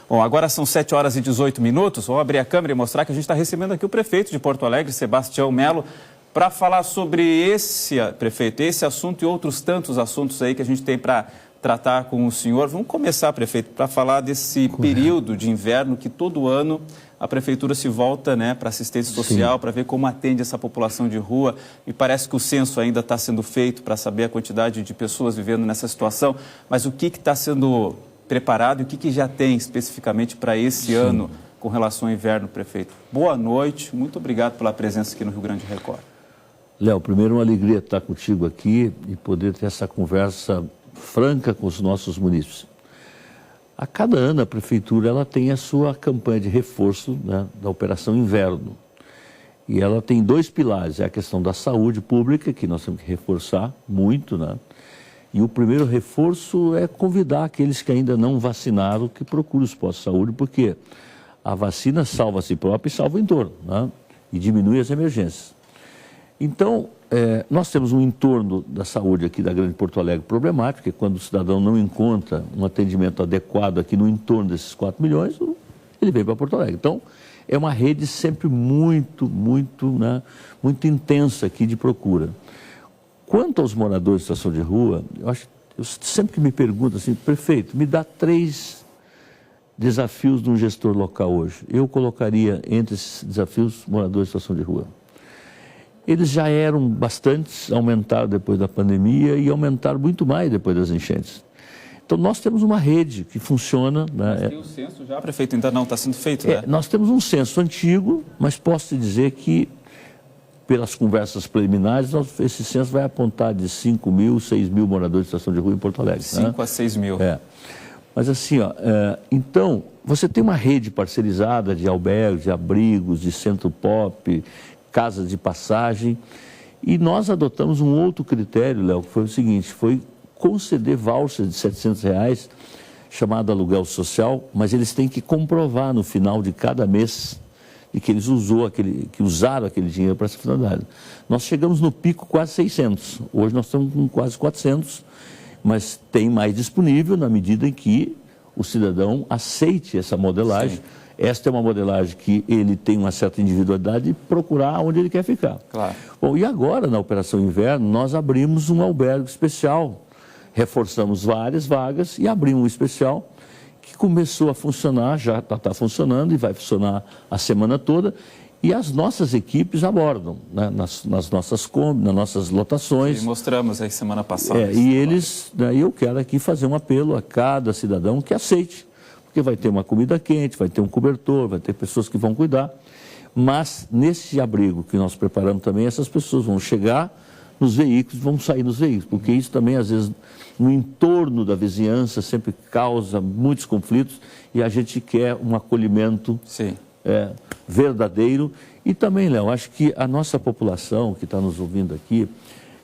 Bom, agora são 7 horas e 18 minutos. Vou abrir a câmera e mostrar que a gente está recebendo aqui o prefeito de Porto Alegre, Sebastião Melo, para falar sobre esse assunto e outros tantos assuntos aí que a gente tem para tratar com o senhor. Vamos começar, prefeito, para falar desse período de inverno que todo ano a prefeitura se volta, né, para assistência social, para ver como atende essa população de rua. E parece que o censo ainda está sendo feito para saber a quantidade de pessoas vivendo nessa situação. Mas o que está sendo preparado e o que já tem especificamente para esse ano com relação ao inverno, prefeito? Boa noite, muito obrigado pela presença aqui no Rio Grande Record. Léo, primeiro uma alegria estar contigo aqui e poder ter essa conversa franca com os nossos munícipes. A cada ano a prefeitura ela tem a sua campanha de reforço, né, da Operação Inverno. E ela tem dois pilares, é a questão da saúde pública, que nós temos que reforçar muito, né? E o primeiro reforço é convidar aqueles que ainda não vacinaram que procurem os postos de saúde, porque a vacina salva a si própria e salva o entorno, né? E diminui as emergências. Então, nós temos um entorno da saúde aqui da Grande Porto Alegre problemático, que é quando o cidadão não encontra um atendimento adequado aqui no entorno desses 4 milhões, ele vem para Porto Alegre. Então, é uma rede sempre muito intensa aqui de procura. Quanto aos moradores de situação de rua, eu sempre que me pergunto assim, prefeito, me dá 3 desafios de um gestor local hoje. Eu colocaria entre esses desafios moradores de situação de rua. Eles já eram bastantes, aumentaram depois da pandemia e aumentaram muito mais depois das enchentes. Então, nós temos uma rede que funciona. Mas tem o censo já, prefeito, ainda não está sendo feito, né? Nós temos um censo antigo, mas posso te dizer que, pelas conversas preliminares, esse censo vai apontar de 5 mil, 6 mil moradores de situação de rua em Porto Alegre. 5 a 6 mil. Mas assim, então, você tem uma rede parcerizada de albergues, de abrigos, de centro pop, casas de passagem, e nós adotamos um outro critério, Léo, que foi o seguinte, foi conceder vouchers de R$700, chamado aluguel social, mas eles têm que comprovar no final de cada mês de que eles usaram aquele dinheiro para essa finalidade. Nós chegamos no pico quase 600, hoje nós estamos com quase 400, mas tem mais disponível na medida em que o cidadão aceite essa modelagem. Sim. Esta é uma modelagem que ele tem uma certa individualidade e procurar onde ele quer ficar. Claro. Bom, e agora, na Operação Inverno, nós abrimos um albergue especial, reforçamos várias vagas e abrimos um especial que começou a funcionar, já está funcionando e vai funcionar a semana toda, e as nossas equipes abordam, né, nas nossas Kombi, nas nossas lotações. E mostramos aí semana passada. E eles, eu quero aqui fazer um apelo a cada cidadão que aceite, porque vai ter uma comida quente, vai ter um cobertor, vai ter pessoas que vão cuidar, mas nesse abrigo que nós preparamos também, essas pessoas vão chegar nos veículos, vão sair nos veículos, porque isso também, às vezes, no entorno da vizinhança, sempre causa muitos conflitos e a gente quer um acolhimento verdadeiro. E também, Léo, acho que a nossa população que está nos ouvindo aqui,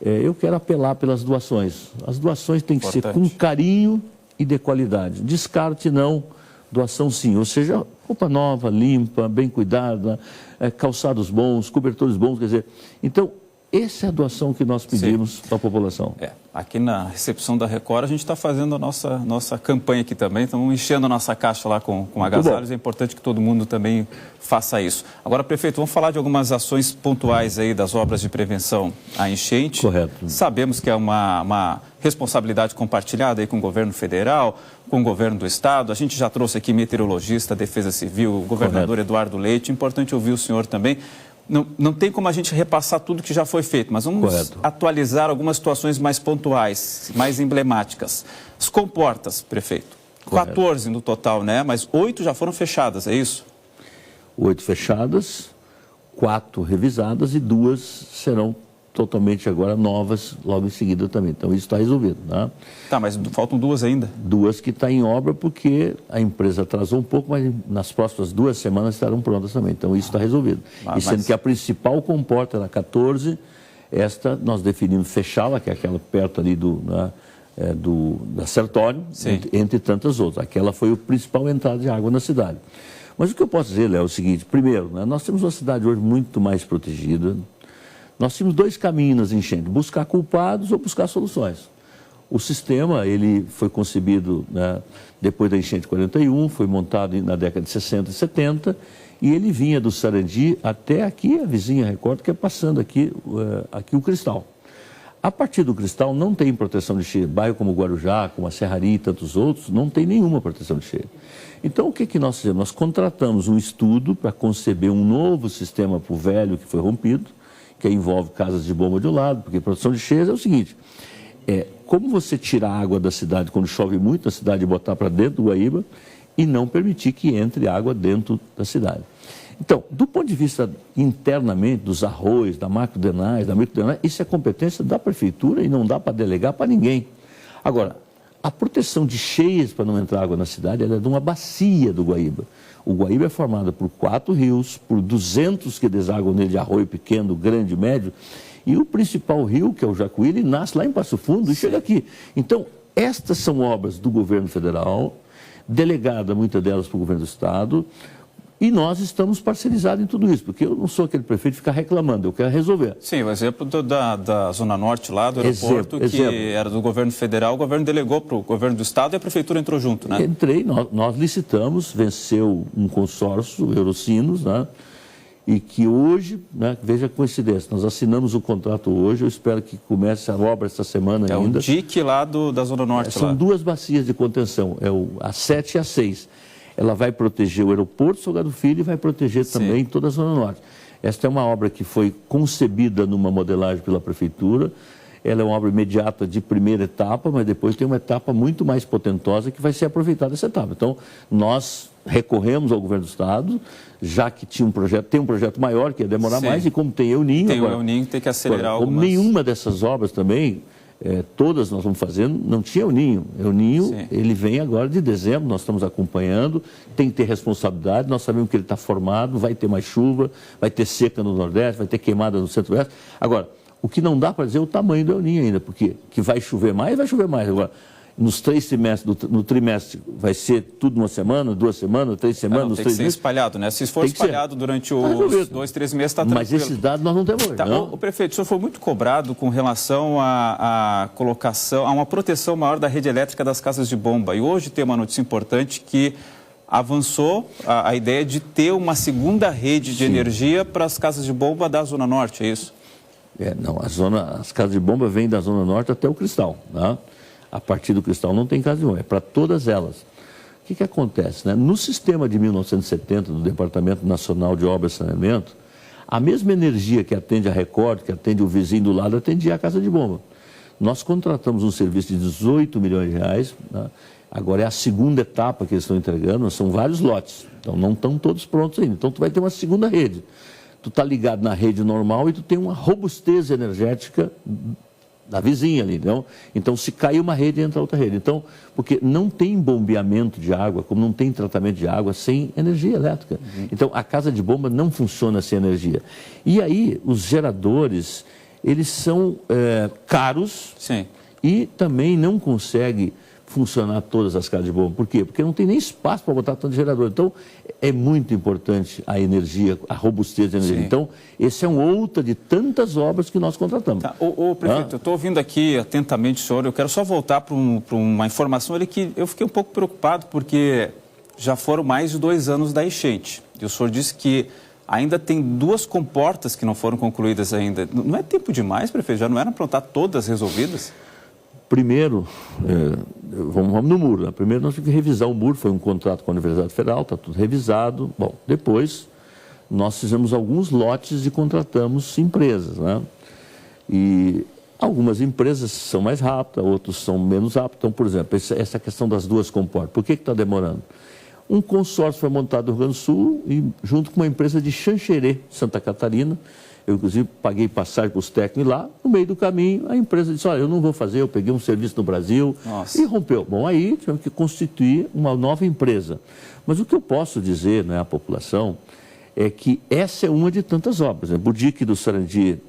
eu quero apelar pelas doações. As doações têm que ser com carinho e de qualidade. Descarte não, doação sim. Ou seja, roupa nova, limpa, bem cuidada, calçados bons, cobertores bons, quer dizer. Então, essa é a doação que nós pedimos para a população. Aqui na recepção da Record a gente está fazendo a nossa campanha aqui também, estamos enchendo a nossa caixa lá com agasalhos, é importante que todo mundo também faça isso. Agora, prefeito, vamos falar de algumas ações pontuais aí das obras de prevenção à enchente. Correto. Sabemos que é uma responsabilidade compartilhada aí com o governo federal, com o governo do estado. A gente já trouxe aqui meteorologista, Defesa Civil, o governador Eduardo Leite, importante ouvir o senhor também. Não tem como a gente repassar tudo que já foi feito, mas vamos atualizar algumas situações mais pontuais, mais emblemáticas. As comportas, prefeito, 14 no total, né? Mas 8 já foram fechadas, é isso? 8 fechadas, 4 revisadas e 2 serão totalmente agora novas logo em seguida também. Então isso está resolvido, né? Tá, mas faltam 2 ainda? 2 que estão em obra porque a empresa atrasou um pouco, mas nas próximas 2 semanas estarão prontas também. Então isso está resolvido. E sendo que a principal comporta era 14, esta nós definimos fechá-la, que é aquela perto ali da Sertório, entre tantas outras. Aquela foi a principal entrada de água na cidade. Mas o que eu posso dizer, Léo, é o seguinte: primeiro, né, nós temos uma cidade hoje muito mais protegida. Nós tínhamos 2 caminhos nas enchentes, buscar culpados ou buscar soluções. O sistema, ele foi concebido, né, depois da enchente de 41, foi montado na década de 60 e 70, e ele vinha do Sarandi até aqui, a vizinha Record, que é passando aqui o Cristal. A partir do Cristal não tem proteção de cheia. Bairro como Guarujá, como a Serraria e tantos outros, não tem nenhuma proteção de cheia. Então, o que nós fizemos? Nós contratamos um estudo para conceber um novo sistema para o velho que foi rompido, que envolve casas de bomba de um lado, porque proteção de cheias é o seguinte, como você tirar a água da cidade quando chove muito na cidade e botar para dentro do Guaíba e não permitir que entre água dentro da cidade. Então, do ponto de vista internamente, dos arroios, da macrodenais, da microdenais, isso é competência da prefeitura e não dá para delegar para ninguém. Agora, a proteção de cheias para não entrar água na cidade ela é de uma bacia do Guaíba. O Guaíba é formado por 4 rios, por 200 que desaguam nele de arroio pequeno, grande, médio, e o principal rio, que é o Jacuí, ele nasce lá em Passo Fundo e chega aqui. Então, estas são obras do governo federal, delegada muitas delas para o governo do estado, e nós estamos parcerizados em tudo isso, porque eu não sou aquele prefeito que fica reclamando, eu quero resolver. Sim, o exemplo da Zona Norte lá, do aeroporto, que era do governo federal, o governo delegou para o governo do estado e a prefeitura entrou junto, né? Nós licitamos, venceu um consórcio, Eurocinos, né? E que hoje, né, veja a coincidência, nós assinamos o contrato hoje, eu espero que comece a obra esta semana ainda. É o dique lá da Zona Norte. São 2 bacias de contenção, a 7 e a 6. Ela vai proteger o aeroporto Salgado Filho e vai proteger também toda a Zona Norte. Esta é uma obra que foi concebida numa modelagem pela prefeitura. Ela é uma obra imediata de primeira etapa, mas depois tem uma etapa muito mais potentosa que vai ser aproveitada essa etapa. Então, nós recorremos ao governo do estado, já que tem um projeto maior que ia demorar mais, e como tem El Ninho... Tem o El Ninho, tem que acelerar algumas... Como nenhuma dessas obras também... todas nós vamos fazendo, não tinha El Ninho. El Ninho, ele vem agora de dezembro, nós estamos acompanhando, tem que ter responsabilidade, nós sabemos que ele está formado, vai ter mais chuva, vai ter seca no Nordeste, vai ter queimada no Centro-Oeste. Agora, o que não dá para dizer é o tamanho do El Ninho ainda, porque que vai chover mais, vai chover mais. Agora, nos 3 trimestres, no trimestre, vai ser tudo uma semana, 2 semanas, 3 semanas, nos 3 meses? Tem que ser espalhado, né? Se for espalhado durante os 2, 3 meses, está tranquilo. Mas esses dados nós não temos hoje. Tá, o prefeito, o senhor foi muito cobrado com relação à colocação, a uma proteção maior da rede elétrica das casas de bomba. E hoje tem uma notícia importante que avançou a ideia de ter uma segunda rede de energia para as casas de bomba da Zona Norte, é isso? Não, as casas de bomba vêm da Zona Norte até o Cristal, né? A partir do Cristal não tem casa de bomba, é para todas elas. O que acontece, né? No sistema de 1970 do Departamento Nacional de Obras e Saneamento, a mesma energia que atende a Record, que atende o vizinho do lado, atendia a casa de bomba. Nós contratamos um serviço de 18 milhões de reais, né? Agora é a segunda etapa que eles estão entregando, são vários lotes, então não estão todos prontos ainda. Então tu vai ter uma segunda rede. Tu está ligado na rede normal e tu tem uma robustez energética da vizinha ali, não? Então, se cair uma rede, entra outra rede. Então, porque não tem bombeamento de água, como não tem tratamento de água sem energia elétrica. Então, a casa de bomba não funciona sem energia. E aí, os geradores, eles são caros. Sim. E também não conseguem funcionar todas as casas de bomba. Por quê? Porque não tem nem espaço para botar tanto gerador. Então, é muito importante a energia, a robustez da energia. Sim. Então, esse é um outra de tantas obras que nós contratamos. Tá. Prefeito, eu estou ouvindo aqui atentamente o senhor, eu quero só voltar para uma informação ali que eu fiquei um pouco preocupado, porque já foram mais de 2 anos da enchente. E o senhor disse que ainda tem 2 comportas que não foram concluídas ainda. Não é tempo demais, prefeito? Já não eram para estar todas resolvidas? Primeiro, vamos no muro. Né? Primeiro nós temos que revisar o muro, foi um contrato com a Universidade Federal, está tudo revisado. Bom, depois nós fizemos alguns lotes e contratamos empresas, né? E algumas empresas são mais rápidas, outras são menos rápidas. Então, por exemplo, essa questão das 2 comportas, por que está demorando? Um consórcio foi montado no Rio Grande do Sul e junto com uma empresa de Xanxerê, Santa Catarina. Eu, inclusive, paguei passagem para os técnicos lá. No meio do caminho, a empresa disse, olha, eu não vou fazer, eu peguei um serviço no Brasil. Nossa. E rompeu. Bom, aí tivemos que constituir uma nova empresa. Mas o que eu posso dizer, né, à população é que essa é uma de tantas obras. Né? O dique do Sarandi,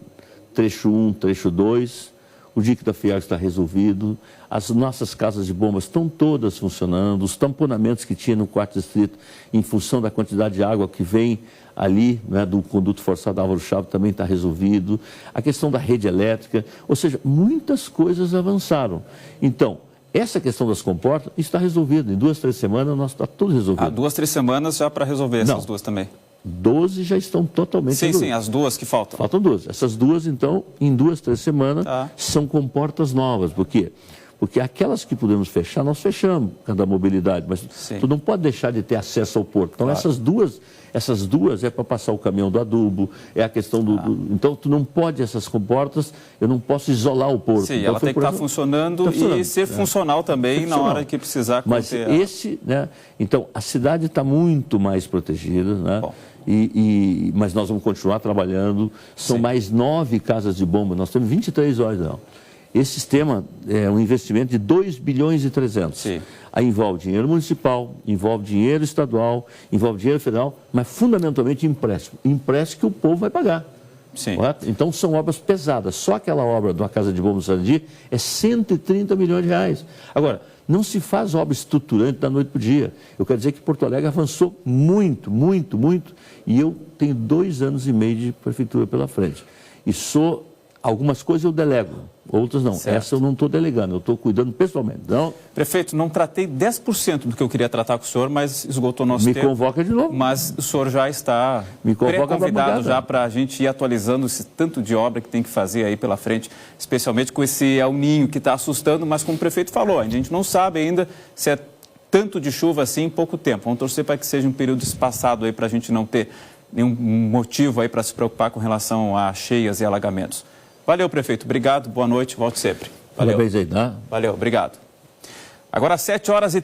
trecho 1, trecho 2, o dique da Fiagro está resolvido, as nossas casas de bombas estão todas funcionando, os tamponamentos que tinha no 4º distrito, em função da quantidade de água que vem ali, né, do conduto forçado Álvaro Chaves, também está resolvido, a questão da rede elétrica, ou seja, muitas coisas avançaram. Então, essa questão das comportas está resolvida. Em 2, 3 semanas, está tudo resolvido. 2, 3 semanas já para resolver essas duas também? 12 já estão totalmente resolvidas. Sim, as duas que faltam. Faltam 2. Essas 2, então, em 2, 3 semanas, são comportas novas. Por quê? Porque aquelas que podemos fechar, nós fechamos, cada mobilidade. Mas tu não pode deixar de ter acesso ao porto. Então, essas duas é para passar o caminhão do adubo, é a questão Então, tu não pode, essas comportas, eu não posso isolar o porto. Sim, então, ela tem que estar funcionando e ser funcional também na hora que precisar. Mas né? Então, a cidade está muito mais protegida, né? Bom. Mas nós vamos continuar trabalhando. São mais 9 casas de bomba, nós temos 23 horas, não. Esse sistema é um investimento de 2 bilhões e 300. Sim. Aí envolve dinheiro municipal, envolve dinheiro estadual, envolve dinheiro federal, mas fundamentalmente empréstimo. Empréstimo que o povo vai pagar. Sim. Correto? Então são obras pesadas. Só aquela obra de uma casa de bomba no Sarandi é 130 milhões de reais. Agora, não se faz obra estruturante da noite para o dia. Eu quero dizer que Porto Alegre avançou muito, muito, muito. E eu tenho 2 anos e meio de prefeitura pela frente. E algumas coisas eu delego, outras não. Certo. Essa eu não estou delegando, eu estou cuidando pessoalmente. Então, prefeito, não tratei 10% do que eu queria tratar com o senhor, mas esgotou nosso tempo. Me convoca de novo. Mas o senhor já está pré-convidado já para a gente ir atualizando esse tanto de obra que tem que fazer aí pela frente, especialmente com esse El Niño que está assustando, mas como o prefeito falou, a gente não sabe ainda se é tanto de chuva assim em pouco tempo. Vamos torcer para que seja um período espaçado aí para a gente não ter nenhum motivo aí para se preocupar com relação a cheias e alagamentos. Valeu, prefeito. Obrigado. Boa noite. Volte sempre. Valeu. Parabéns aí, tá? Valeu. Obrigado. Agora, 7h.